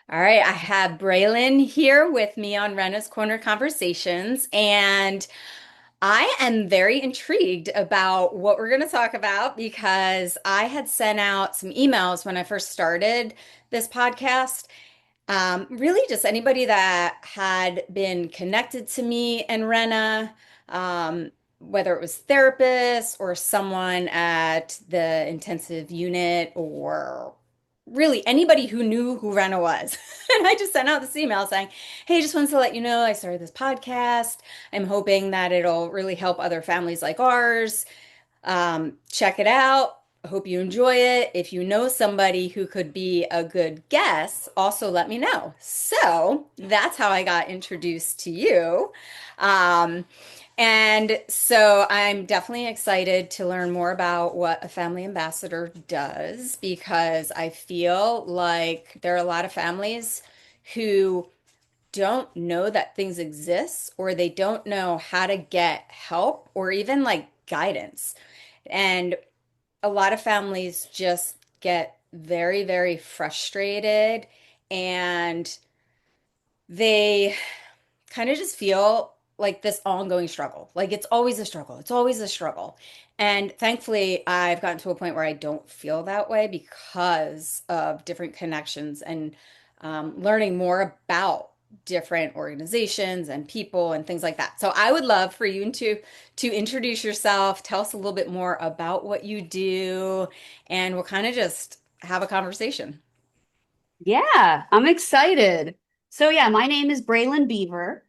All right, I have Braelyn here with me on Renna's Corner Conversations, and I am very intrigued about what we're going to talk about because I had sent out some emails when I first started this podcast. Really, just anybody that had been connected to me and Renna, whether it was therapists or someone at the intensive unit or really anybody who knew who Renna was. And I just sent out this email saying, hey, just wanted to let you know I started this podcast. I'm hoping that it'll really help other families like ours. Check it out. I hope you enjoy it. If you know somebody who could be a good guest, also let me know. So that's how I got introduced to you. Um, and so I'm definitely excited to learn more about what a family ambassador does because I feel like there are a lot of families who don't know that things exist or they don't know how to get help or even like guidance. And a lot of families just get very, very frustrated and they kind of just feel like this ongoing struggle. Like it's always a struggle. It's always a struggle. And thankfully, I've gotten to a point where I don't feel that way because of different connections and learning more about different organizations and people and things like that. So I would love for you to introduce yourself, tell us a little bit more about what you do, and we'll kind of just have a conversation. Yeah, I'm excited. So yeah, my name is Braelyn Beaver.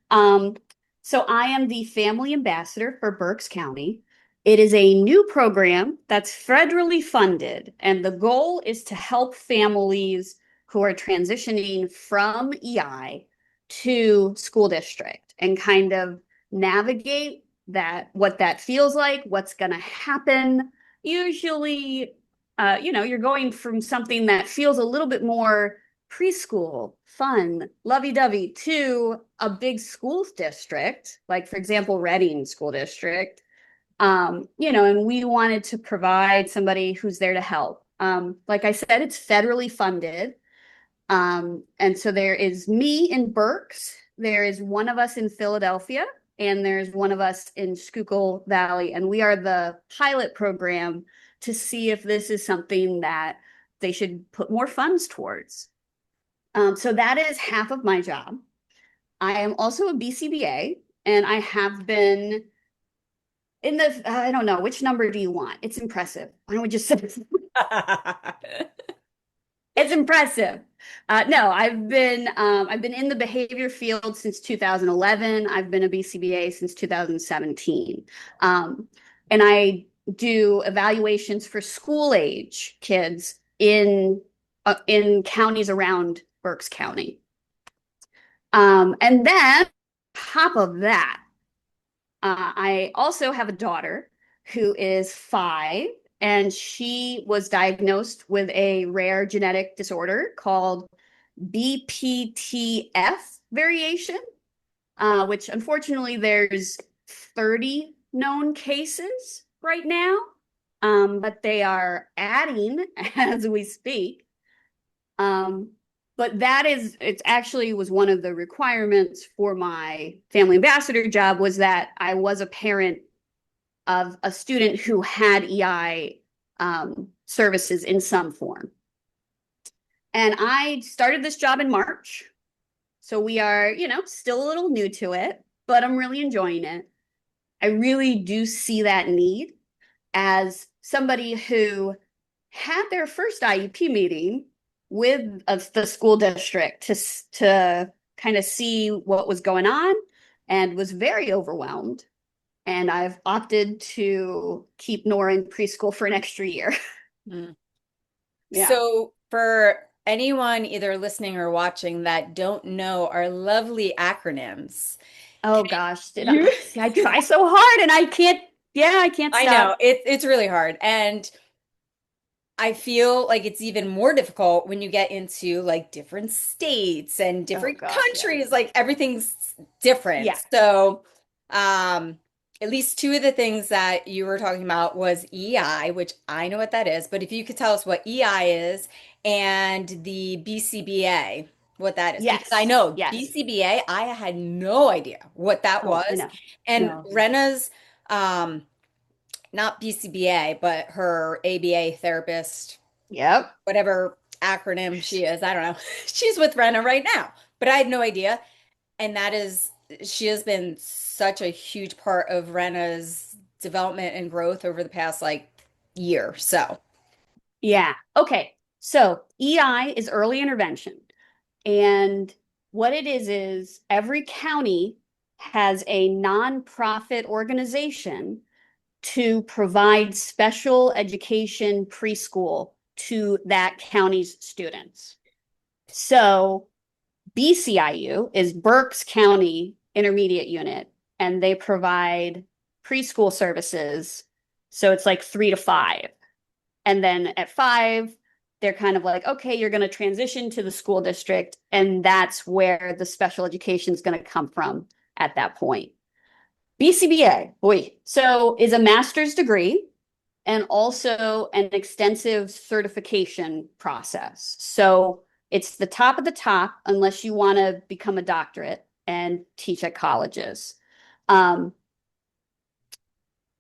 So I am the family ambassador for Berks County. It is a new program that's federally funded, and the goal is to help families who are transitioning from EI to school district and kind of navigate what that feels like, what's going to happen. Usually, you're going from something that feels a little bit more preschool, fun, lovey-dovey to a big school district, like for example, Reading School District. And we wanted to provide somebody who's there to help. Like I said, it's federally funded. And so there is me in Berks, there is one of us in Philadelphia, and there's one of us in Schuylkill Valley, and we are the pilot program to see if this is something that they should put more funds towards. So that is half of my job. I am also a BCBA, and I have been in I don't know, which number do you want? It's impressive. Why don't we just say it's impressive? No, I've been in the behavior field since 2011. I've been a BCBA since 2017. And I do evaluations for school age kids in counties around Berks County. And then, top of that, I also have a daughter who is 5, and she was diagnosed with a rare genetic disorder called BPTF variation, which unfortunately there's 30 known cases right now, but they are adding as we speak. Um, but it's actually was one of the requirements for my family ambassador job was that I was a parent of a student who had EI services in some form. And I started this job in March. So we are, still a little new to it, but I'm really enjoying it. I really do see that need as somebody who had their first IEP meeting with the school district to kind of see what was going on and was very overwhelmed. And I've opted to keep Nora in preschool for an extra year. Mm. Yeah. So, for anyone either listening or watching that don't know our lovely acronyms, Oh can gosh, did you? I try so hard and I can't, yeah, I can't I stop. know it's really hard, and I feel like it's even more difficult when you get into like different states and Oh different gosh, yeah. countries. Like everything's different. Yeah. So, um, at least two of the things that you were talking about was EI, which I know what that is, but if you could tell us what EI is and the BCBA. what that is because I Yes, know yes. BCBA, I had no idea what that Oh, I was. know. And No. Renna's, um, not BCBA, but her ABA therapist, Yep. whatever acronym she is, I don't know. She's with Renna right now, but I had no idea. And that is, she has been such a huge part of Renna's development and growth over the past like year. So, Yeah. Okay. So EI is early intervention. And what it is every county has a nonprofit organization to provide special education preschool to that county's students. So BCIU is Berks County Intermediate Unit, and they provide preschool services. So it's like 3 to 5. And then at 5, they're kind of like, okay, you're going to transition to the school district. And that's where the special education is going to come from at that point. BCBA, boy, so is a master's degree and also an extensive certification process. So it's the top of the top unless you want to become a doctorate and teach at colleges. Um,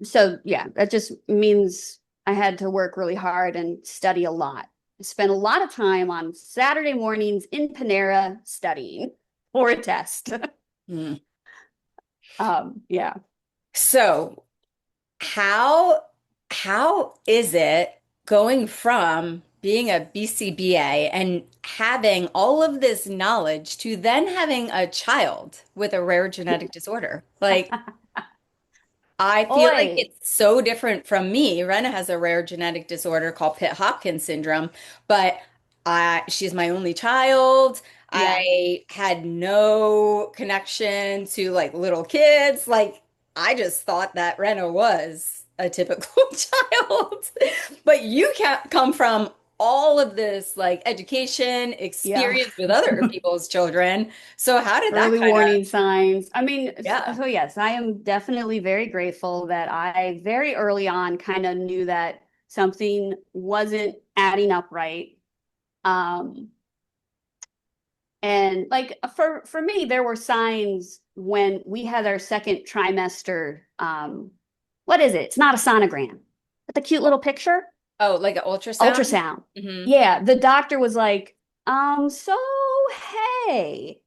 so yeah, that just means I had to work really hard and study a lot. I spent a lot of time on Saturday mornings in Panera studying for a test. mm. Yeah. So how how is it going from being a BCBA and having all of this knowledge to then having a child with a rare genetic disorder? Like, I feel like Oi. it's so different from me. Renna has a rare genetic disorder called Pitt-Hopkins syndrome, but she's my only child. Yeah. I had no connection to like little kids. Like, I just thought that Renna was a typical child. But you can come from all of this like education, Yeah. experience with other people's children. So how did that Early kind of, warning signs. I mean, yeah. so yes, I am definitely very grateful that I very early on kind of knew that something wasn't adding up right. Um, and like for me, there were signs when we had our second trimester. What is it? It's not a sonogram, but the cute little picture, Oh, like an ultrasound? ultrasound. Hmm. Yeah, the doctor was like, so hey,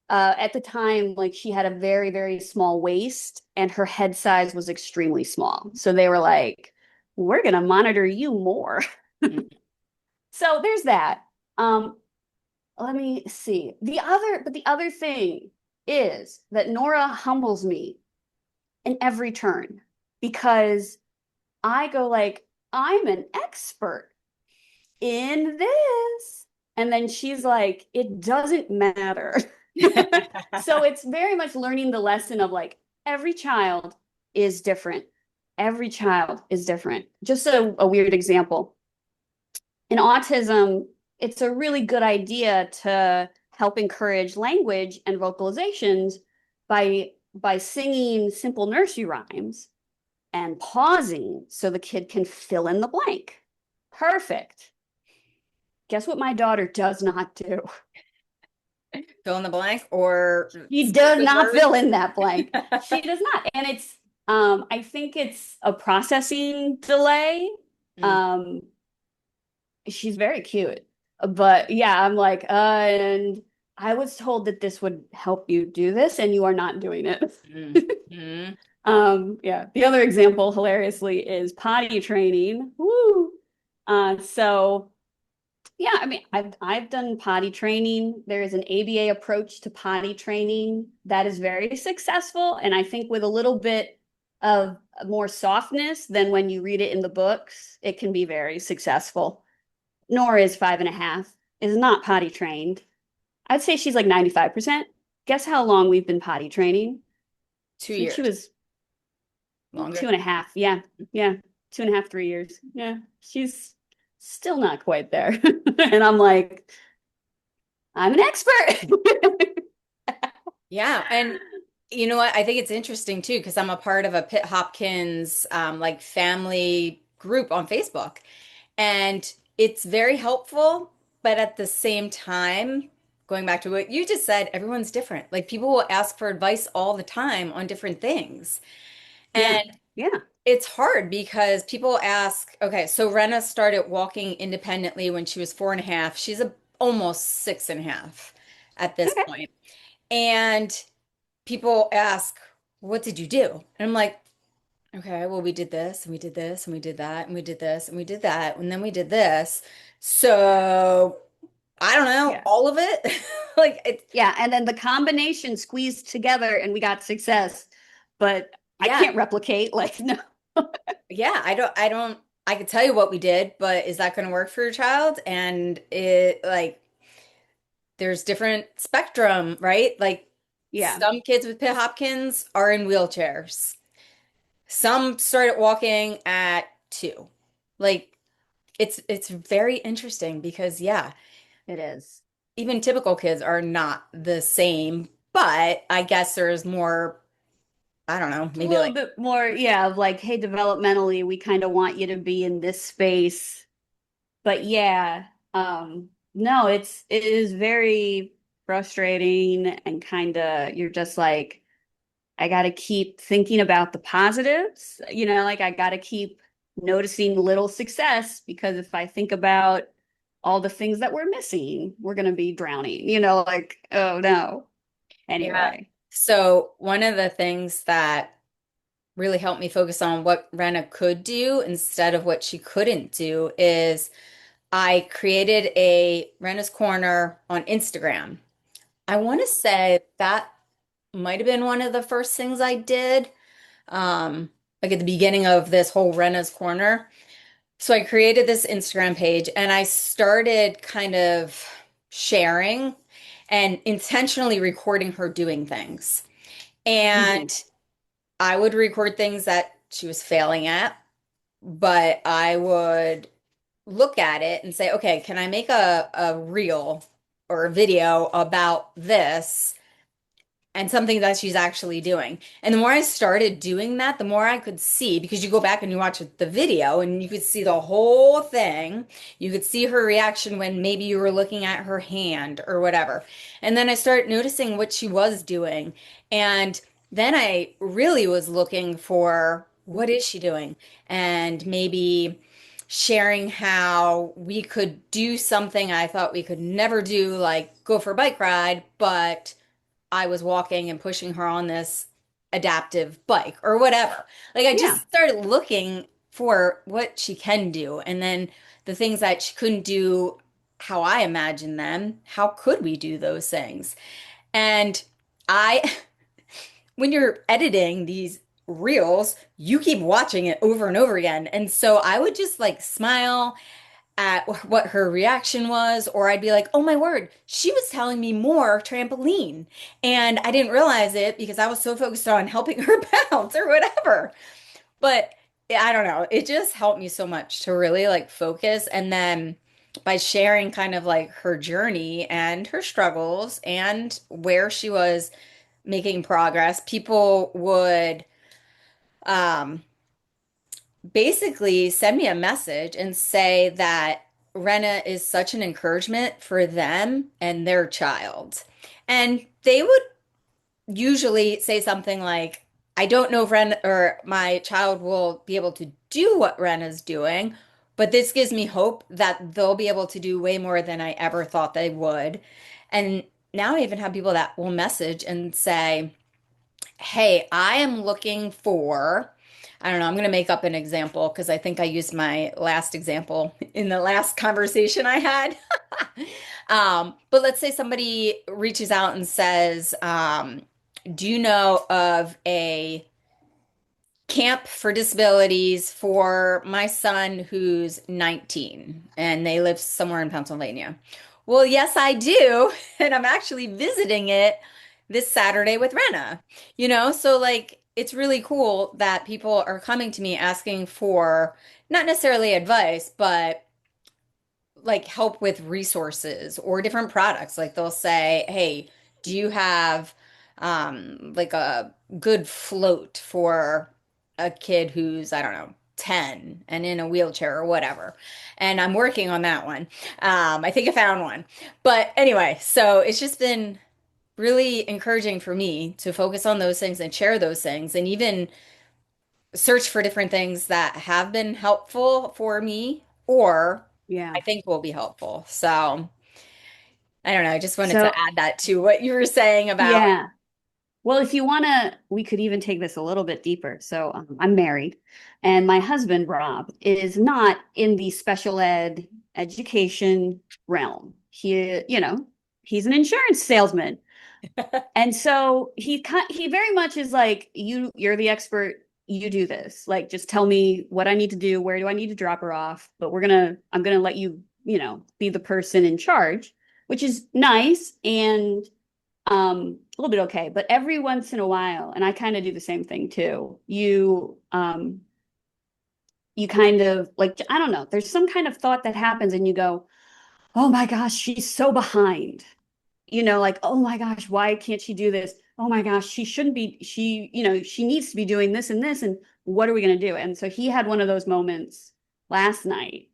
at the time, like she had a very, very small waist and her head size was extremely small. So they were like, we're going to monitor you more. So there's that. Um, Let me see. The other thing is that Nora humbles me in every turn because I go like, I'm an expert in this. And then she's like, it doesn't matter. So it's very much learning the lesson of like every child is different. Every child is different. Just a weird example. In autism, it's a really good idea to help encourage language and vocalizations by singing simple nursery rhymes and pausing so the kid can fill in the blank. Perfect. Guess what my daughter does not do? Fill in the blank or She stick does with not fill words. in that blank. She does not. And it's I think it's a processing delay. Mm, Um she's very cute. But yeah, I'm like, and I was told that this would help you do this and you are not doing it. mm, mm. Yeah. The other example, hilariously, is potty training. Woo. So yeah, I mean, I've done potty training. There is an ABA approach to potty training that is very successful, and I think with a little bit of more softness than when you read it in the books, it can be very successful. Nora is 5.5, is not potty trained. I'd say she's like 95%. Guess how long we've been potty training? Two Since she years was longer. 2.5. Yeah, yeah, 2.5, 3 years. Yeah, she's still not quite there. And I'm like, I'm an expert. Yeah. And you know what? I think it's interesting too, because I'm a part of a Pitt Hopkins like family group on Facebook. And it's very helpful, but at the same time, going back to what you just said, everyone's different. Like people will ask for advice all the time on different things. Yeah. And Yeah. it's hard because people ask, okay, so Renna started walking independently when she was 4.5. She's almost 6.5 at this Okay. point. And people ask, what did you do? And I'm like, okay, well, we did this and we did this and we did that and we did this and we did that and then we did this. So I don't know, Yeah. all of it. Like it, Yeah. And then the combination squeezed together and we got success. But I yeah, can't replicate. Like, no. yeah. I could tell you what we did, but is that going to work for your child? And it like there's different spectrum, right? Like Yeah, some kids with Pitt Hopkins are in wheelchairs. Some started walking at 2. Like it's very interesting because yeah, it is. even typical kids are not the same, but I guess there's more, I don't know, A maybe little like bit more, yeah, of like, hey, developmentally, we kind of want you to be in this space. But yeah, no, it is very frustrating and kind of you're just like, I got to keep thinking about the positives, like I got to keep noticing little success because if I think about all the things that we're missing, we're going to be drowning, like, oh no. yeah. Anyway. So one of the things that really helped me focus on what Renna could do instead of what she couldn't do is I created a Renna's Corner on Instagram. I want to say that might have been one of the first things I did, like at the beginning of this whole Renna's Corner. So I created this Instagram page and I started kind of sharing and intentionally recording her doing things. And Hmm. I would record things that she was failing at, but I would look at it and say, okay, can I make a reel or a video about this? And something that she's actually doing. And the more I started doing that, the more I could see because you go back and you watch the video and you could see the whole thing. You could see her reaction when maybe you were looking at her hand or whatever. And then I started noticing what she was doing. And then I really was looking for what is she doing? And maybe sharing how we could do something I thought we could never do, like go for a bike ride, but I was walking and pushing her on this adaptive bike or whatever. Like I Yeah. just started looking for what she can do and then the things that she couldn't do how I imagined them. How could we do those things? And I when you're editing these reels, you keep watching it over and over again. And so I would just like smile at what her reaction was, or I'd be like, oh my word, she was telling me more trampoline. And I didn't realize it because I was so focused on helping her bounce or whatever. But I don't know, it just helped me so much to really like focus. And then by sharing kind of like her journey and her struggles and where she was making progress, people would um basically send me a message and say that Renna is such an encouragement for them and their child. And they would usually say something like, I don't know if Ren or my child will be able to do what Renna's doing, but this gives me hope that they'll be able to do way more than I ever thought they would. And now I even have people that will message and say, hey, I am looking for, I don't know, I'm going to make up an example because I think I used my last example in the last conversation I had. But let's say somebody reaches out and says, do you know of a camp for disabilities for my son who's 19 and they live somewhere in Pennsylvania? Well, yes, I do. And I'm actually visiting it this Saturday with Renna. So like it's really cool that people are coming to me asking for not necessarily advice, but like help with resources or different products. Like they'll say, "Hey, do you have like a good float for a kid who's, I don't know, 10 and in a wheelchair or whatever. And I'm working on that one. I think I found one. But anyway, so it's just been really encouraging for me to focus on those things and share those things and even search for different things that have been helpful for me or Yeah. I think will be helpful. So I don't know. I just wanted to So, add that to what you were saying about. yeah. Well, if you want to, we could even take this a little bit deeper. So, I'm married, and my husband, Rob, is not in the special ed education realm. He's an insurance salesman. And so he very much is like, you're the expert, you do this. Like, just tell me what I need to do, where do I need to drop her off? But I'm gonna let you, be the person in charge, which is nice and a little bit okay. But every once in a while, and I kind of do the same thing too, you kind of like, I don't know, there's some kind of thought that happens and you go, oh my gosh, she's so behind, like, oh my gosh, why can't she do this? Oh my gosh, she shouldn't be, she needs to be doing this and this. And what are we going to do? And so he had one of those moments last night,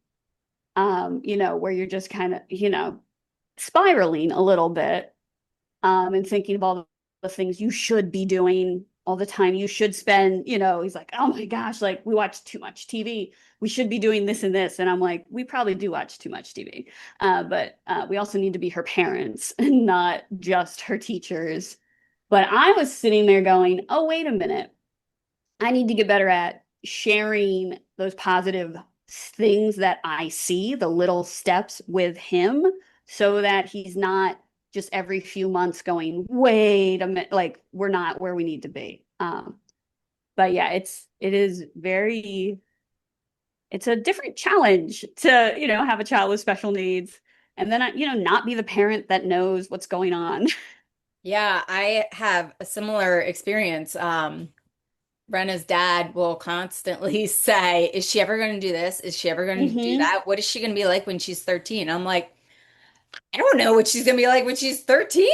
where you're just kind of, spiraling a little bit, and thinking of all the things you should be doing all the time. You should spend, he's like, oh my gosh, like we watch too much TV. We should be doing this and this. And I'm like, we probably do watch too much TV. But we also need to be her parents and not just her teachers. But I was sitting there going, oh, wait a minute. I need to get better at sharing those positive things that I see, the little steps with him, so that he's not just every few months going, wait a minute, like we're not where we need to be. But yeah, it's a different challenge to, have a child with special needs and then, not be the parent that knows what's going on. Yeah, I have a similar experience. Renna's dad will constantly say, is she ever going to do this? Is she ever going to do Hmm. that? What is she going to be like when she's 13? I'm like, I don't know what she's going to be like when she's 13.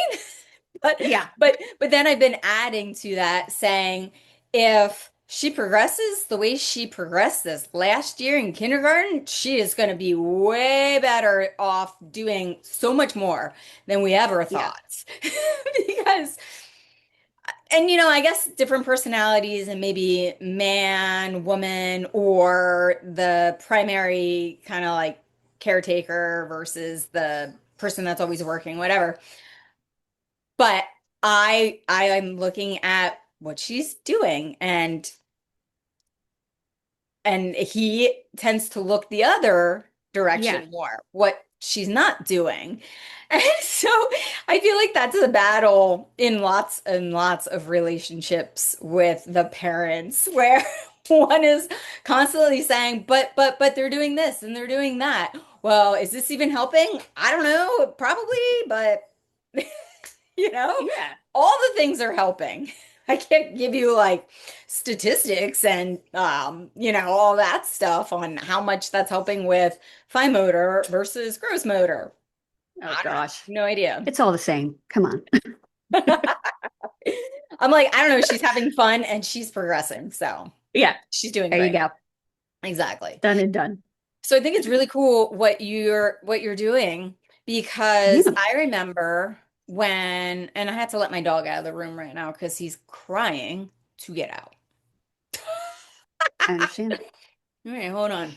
But Yeah. but then I've been adding to that saying if she progresses the way she progressed this last year in kindergarten, she is going to be way better off doing so much more than we ever Yeah. thought. Because and I guess different personalities and maybe man, woman, or the primary kind of like caretaker versus the person that's always working, whatever. But I am looking at what she's doing and he tends to look the other Yeah. direction more, what she's not doing. And so I feel like that's a battle in lots and lots of relationships with the parents where one is constantly saying, but they're doing this and they're doing that. Well, is this even helping? I don't know, probably, but you know, Yeah. all the things are helping. I can't give you like statistics and all that stuff on how much that's helping with fine motor versus gross motor. Oh I don't know. gosh. No idea. It's all the same. Come on. I'm like, I don't know, she's having fun and she's progressing. So Yeah. she's doing There you great. go. Exactly. Done and done. So I think it's really cool what you're doing because Yeah, I remember when and I had to let my dog out of the room right now because he's crying to get out. I understand. All right, hold on.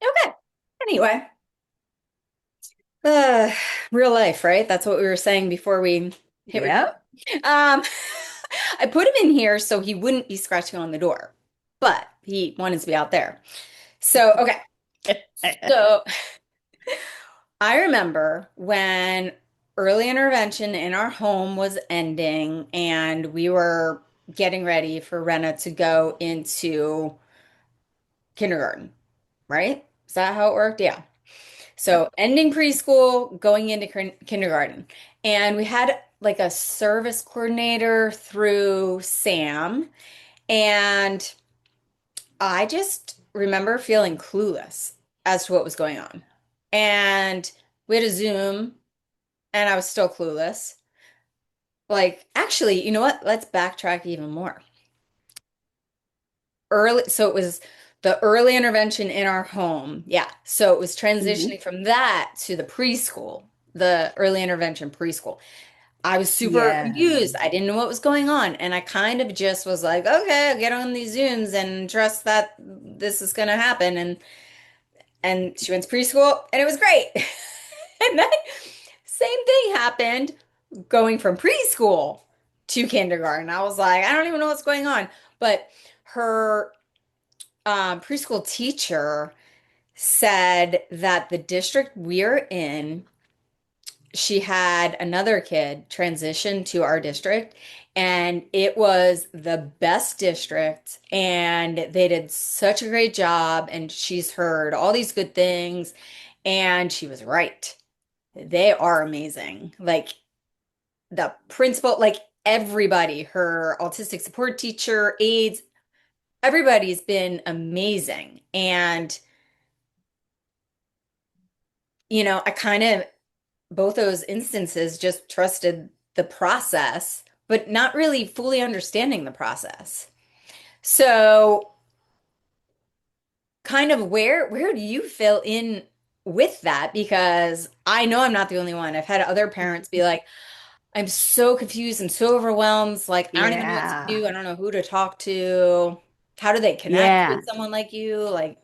Okay. Anyway, uh, real life, right? That's what we were saying before we hit record. Yep. Um, I put him in here so he wouldn't be scratching on the door, but he wanted to be out there. So, okay. So I remember when early intervention in our home was ending and we were getting ready for Renna to go into kindergarten, right? Is that how it worked? Yeah. So ending preschool, going into kindergarten. And we had like a service coordinator through Sam. And I just remember feeling clueless as to what was going on. And we had a Zoom, and I was still clueless. Like, actually, you know what? Let's backtrack even more. So it was the early intervention in our home. Yeah. So it was Mhm. transitioning from that to the preschool, the early intervention preschool. I was super Yeah. confused. I didn't know what was going on. And I kind of just was like, okay, I'll get on these Zooms and trust that this is going to happen. And she went to preschool and it was great. And then same thing happened going from preschool to kindergarten. I was like, I don't even know what's going on. But her preschool teacher said that the district we're in, she had another kid transition to our district, and it was the best district, and they did such a great job, and she's heard all these good things, and she was right. They are amazing. Like the principal, like everybody, her autistic support teacher, aides, everybody's been amazing. And I kind of both those instances just trusted the process, but not really fully understanding the process. So, kind of where do you fill in with that? Because I know I'm not the only one. I've had other parents be like, I'm so confused and so overwhelmed. Like, I don't even know what to Yeah. do. I don't know who to talk to. How do they connect Yeah. with someone like you? Like,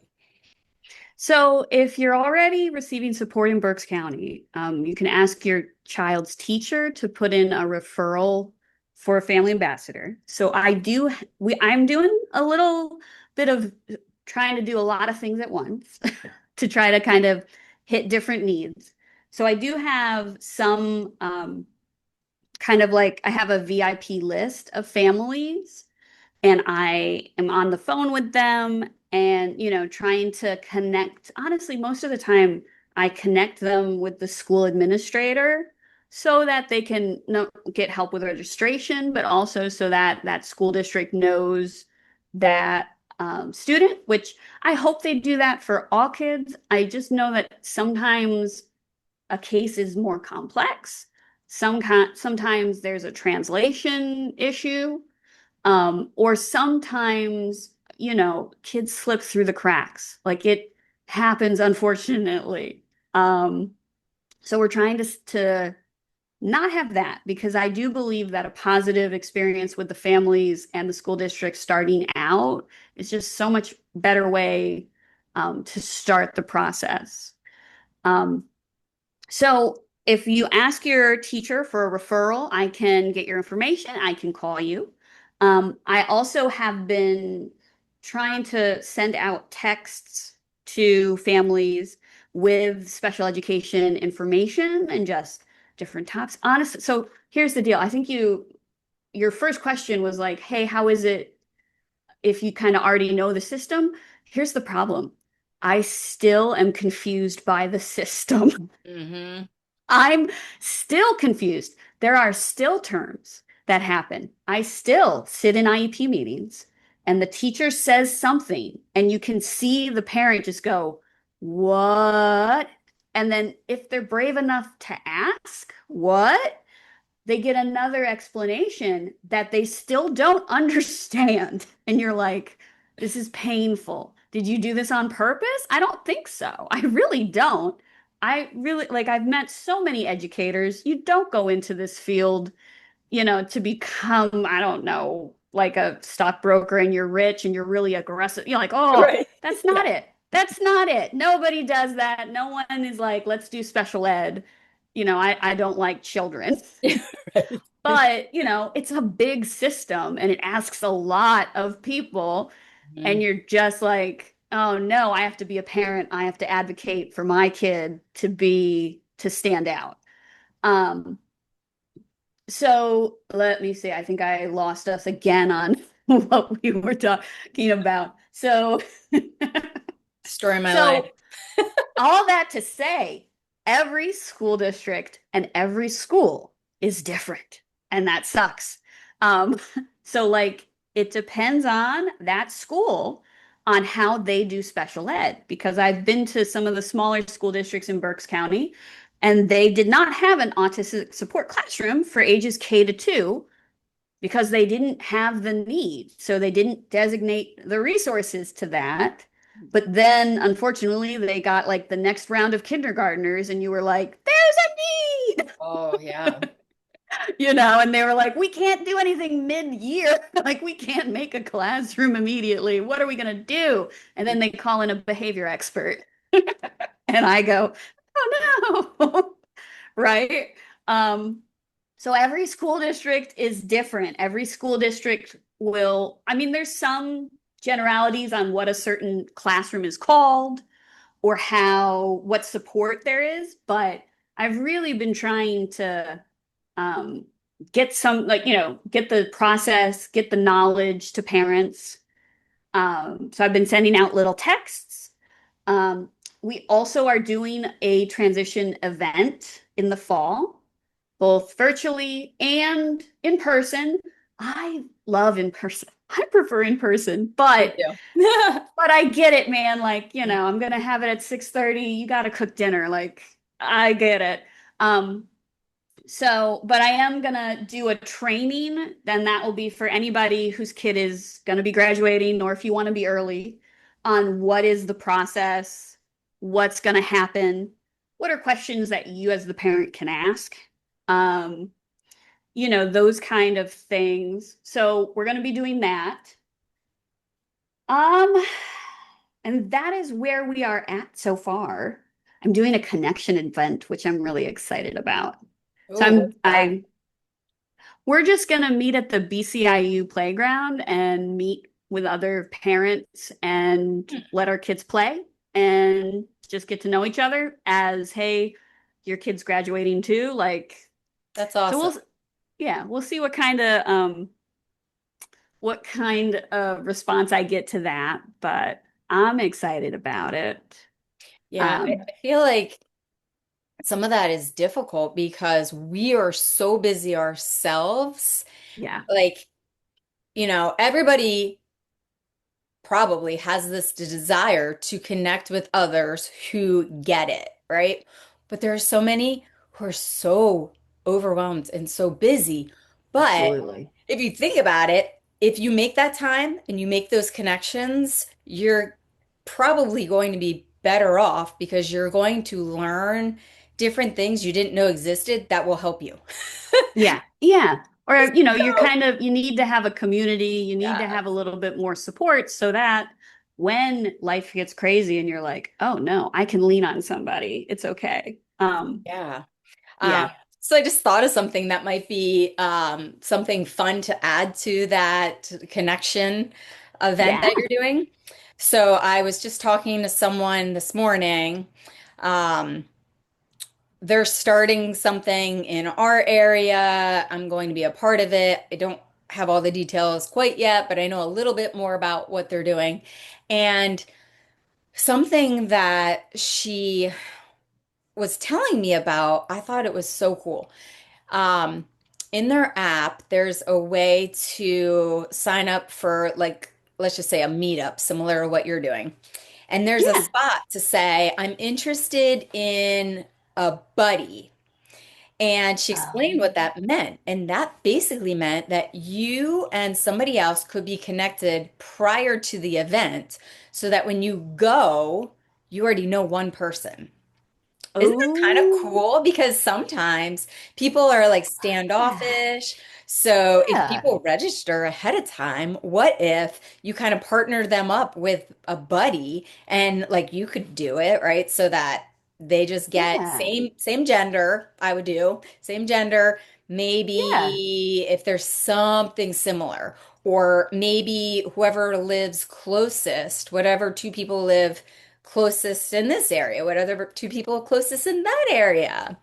So if you're already receiving support in Berks County, you can ask your child's teacher to put in a referral for a family ambassador. So I'm doing a little bit of trying to do a lot of things at once to try to kind of hit different needs. So I do have some kind of like I have a VIP list of families and I am on the phone with them and, trying to connect. Honestly, most of the time, I connect them with the school administrator so that they can no, get help with registration, but also so that that school district knows that student, which I hope they do that for all kids. I just know that sometimes a case is more complex. Sometimes there's a translation issue or sometimes, kids slip through the cracks. Like it happens, unfortunately. Um, so we're trying to not have that because I do believe that a positive experience with the families and the school district starting out is just so much better way to start the process. Um, so if you ask your teacher for a referral, I can get your information. I can call you. I also have been trying to send out texts to families with special education information and just different topics. Honestly, so here's the deal. I think your first question was like, hey, how is it if you kind of already know the system? Here's the problem. I still am confused by the system. hmm I'm still confused. There are still terms that happen. I still sit in IEP meetings and the teacher says something, and you can see the parent just go, "What?" And then if they're brave enough to ask, "What?" they get another explanation that they still don't understand. And you're like, this is painful. Did you do this on purpose? I don't think so. I really don't. I really like, I've met so many educators. You don't go into this field, to become, I don't know, like a stockbroker and you're rich and you're really aggressive. You're like, oh, Right. that's Yeah. not it. That's not it. Nobody does that. No one is like, let's do special ed. I don't like children. Right. But, it's a big system and it asks a lot of people. And Mhm. you're just like, oh no, I have to be a parent. I have to advocate for my kid to stand out. Um, so let me see. I think I lost us again on what we were talking about. Story of my life. So all that to say, every school district and every school is different, and that sucks. Um, so like it depends on that school on how they do special ed because I've been to some of the smaller school districts in Berks County And they did not have an autistic support classroom for ages K to 2 because they didn't have the need. So they didn't designate the resources to that. But then, unfortunately, they got like the next round of kindergartners, and you were like, there's a need, Oh, yeah. and they were like, we can't do anything mid-year. Like, we can't make a classroom immediately. What are we going to do? And then they call in a behavior expert. And I go, oh no. Right? Um, so every school district is different. Every school district will, I mean, there's some generalities on what a certain classroom is called or what support there is, but I've really been trying to um, get some, like, get the process, get the knowledge to parents. So I've been sending out little texts. Um, we also are doing a transition event in the fall, both virtually and in person. I love in person. I prefer in person, Me but too. I get it, man. Like, I'm gonna have it at 6:30. You gotta cook dinner. Like, I get it. Um, but I am gonna do a training, then that will be for anybody whose kid is gonna be graduating, or if you want to be early, on what is the process, what's gonna happen, what are questions that you as the parent can ask, um, those kind of things. So we're gonna be doing that. Um, and that is where we are at so far. I'm doing a connection event, which I'm really excited about. So Oh, what's that? we're just gonna meet at the BCIU playground and meet with other parents and let our kids play and just get to know each other as, hey, your kid's graduating too. Like, That's so awesome. we'll see what kind of response I get to that, but I'm excited about it. Yeah, Um, I feel like some of that is difficult because we are so busy ourselves. yeah, Like, everybody probably has this desire to connect with others who get it, right? But there are so many who are so overwhelmed and so busy. But absolutely. if you think about it, if you make that time and you make those connections, you're probably going to be better off because you're going to learn different things you didn't know existed that will help you. Yeah. Yeah. Or, So, you need to have a community, you need to yeah, have a little bit more support so that when life gets crazy and you're like, oh no, I can lean on somebody. It's okay. yeah. Um, Yeah. so I just thought of something that might be something fun to add to that connection event Yeah. that you're doing. So I was just talking to someone this morning. Um, they're starting something in our area. I'm going to be a part of it. I don't have all the details quite yet, but I know a little bit more about what they're doing. And something that she was telling me about, I thought it was so cool. Um, in their app, there's a way to sign up for, like, let's just say a meetup similar to what you're doing. And there's a Yeah. spot to say, I'm interested in a buddy. And she explained what Um, that meant. And that basically meant that you and somebody else could be connected prior to the event so that when you go, you already know one person. Isn't that kind of oh, cool? Because sometimes people are like yeah. standoffish. So if Yeah. people register ahead of time, what if you kind of partner them up with a buddy and like you could do it, right? So that they just get Yeah. same gender, I would do, same gender, Yeah. maybe if there's something similar, or maybe whoever lives closest, whatever two people live closest in this area? What other two people closest in that area?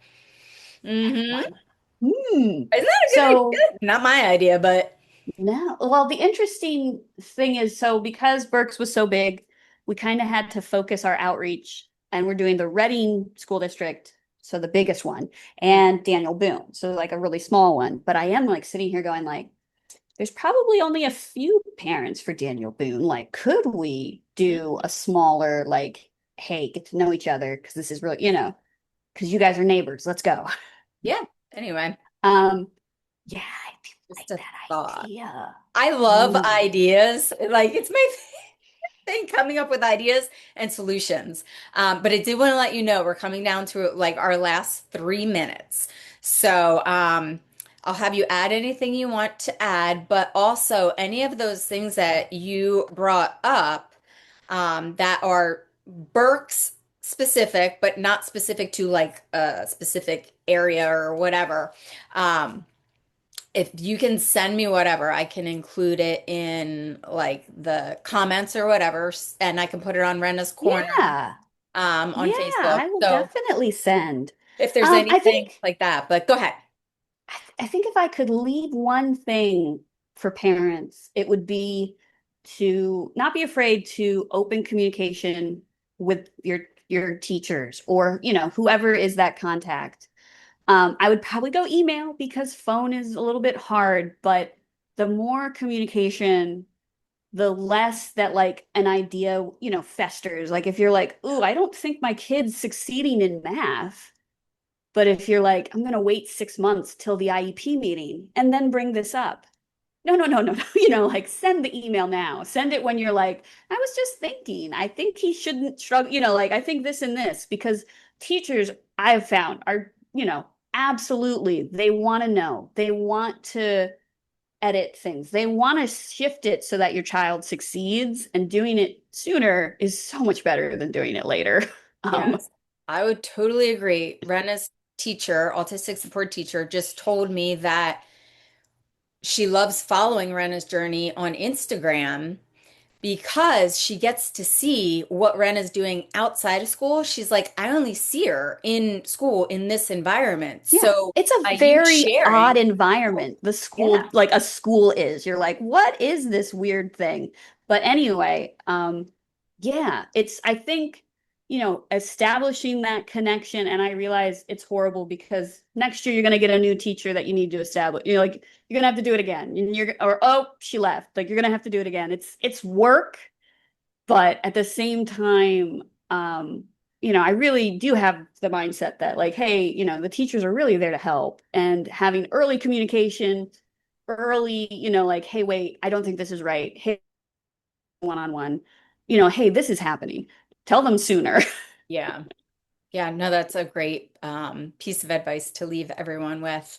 Mm-hmm. What? Hmm. Isn't that a good So idea? Not my idea, but no. Well, the interesting thing is, so because Berks was so big, we kind of had to focus our outreach, and we're doing the Reading School District, so the biggest one, and Daniel Boone, so like a really small one. But I am like sitting here going like, there's probably only a few parents for Daniel Boone. Like, could we do a smaller, like, hey, get to know each other because this is really. because you guys are neighbors. Let's go. Yeah. Anyway, Um, yeah, I do like just a that thought. idea. I love Mm, ideas. Like it's my thing coming up with ideas and solutions. But I did want to let you know we're coming down to like our last 3 minutes. So I'll have you add anything you want to add, but also any of those things that you brought up that are Berks specific, but not specific to like a specific area or whatever. Um, if you can send me whatever, I can include it in like the comments or whatever, and I can put it on Renna's Corner yeah, on yeah, Facebook. I will So definitely send. if there's I anything think like that, but go ahead. I think if I could leave one thing for parents, it would be to not be afraid to open communication with your teachers or, whoever is that contact. I would probably go email because phone is a little bit hard, but the more communication, the less that like an idea, festers. Like if you're like, "Ooh, I don't think my kid's succeeding in math." But if you're like, I'm going to wait 6 months till the IEP meeting and then bring this up. No, no, no, no, no. Like send the email now. Send it when you're like, I was just thinking, I think he shouldn't struggle, like I think this and this, because teachers I've found are, absolutely, they want to know. They want to edit things. They want to shift it so that your child succeeds, and doing it sooner is so much better than doing it later. Um, Yes, I would totally agree. Renna's teacher, autistic support teacher, just told me that she loves following Renna's journey on Instagram because she gets to see what Ren is doing outside of school. She's like, I only see her in school in this environment. Yeah, So it's a by you very odd sharing, environment. The yeah, school, like a school is. You're like, what is this weird thing? But anyway, yeah, I think, establishing that connection. And I realize it's horrible because next year you're going to get a new teacher that you need to establish. You're going to have to do it again. Or, oh, she left. Like, you're going to have to do it again. It's work, but at the same time, I really do have the mindset that like, hey, the teachers are really there to help, and having early communication, early, like, hey, wait, I don't think this is right. Hey, one-on-one, hey, this is happening. Tell them sooner. yeah. Yeah, no, that's a great piece of advice to leave everyone with.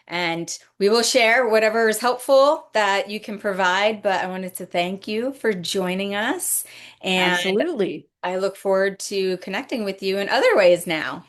And we will share whatever is helpful that you can provide. But I wanted to thank you for joining us. And Absolutely. I look forward to connecting with you in other ways now.